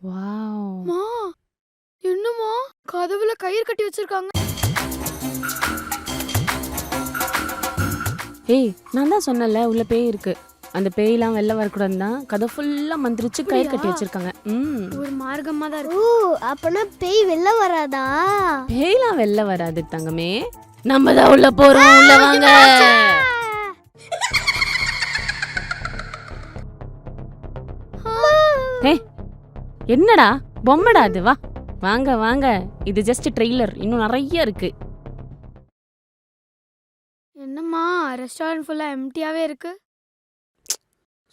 Wow! மா என்னம்மா கதவுல கயிறு கட்டி வச்சிருக்காங்க. ஏய் நான் தான் சொன்னல உள்ள பேய் இருக்கு. அந்த பேய்லாம் வெளில வரக்கூடாதுன்னு தான் கதவு ஃபுல்லா மந்திரிச்சு கயிறு கட்டி வச்சிருக்காங்க. ஒரு மார்க்கமா தான் ஓ இருக்கு. அப்பனா பேய் வெளில வராதா? பேய்லாம் வெளில வராது தங்கமே. நம்ம தான் உள்ள போறோம். உள்ள வாங்க. ஏய் என்னடா பொம்மடா அது வா. வாங்க வாங்க. இது ஜஸ்ட் ட்ரெய்லர். இன்னும் நிறைய இருக்கு. என்னம்மா ரெஸ்டாரண்ட் ஃபுல்லா எம்டியாவே இருக்கு.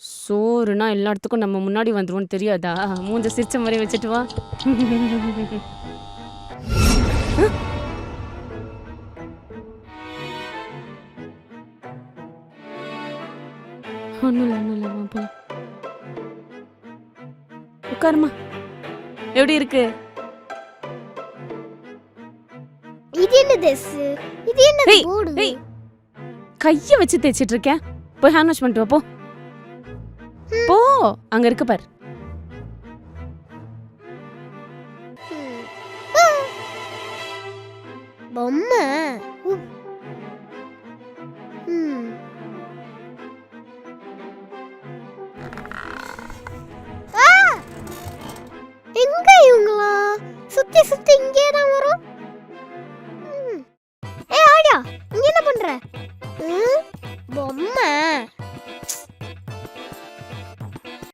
சோறுனா எல்லா இடத்துக்கும் நம்ம முன்னாடி வந்துருவோம்னு தெரியாதா? மூஞ்ச சிரிச்ச மாதிரி வச்சுட்டு வா. ஒன்றும் இல்லை வா போலாம். உட்காருமா. எப்படி இருக்கு? இது என்ன this? இது என்ன ஏய், போடு? ஏய். கைய வச்சு தேய்ச்சிட்டு இருக்கேன். போய் ஹேண்ட் வாஷ் பண்ணிட்டு வா போ. போ அங்க இருக்கு பாரு. பொம்மை. ம்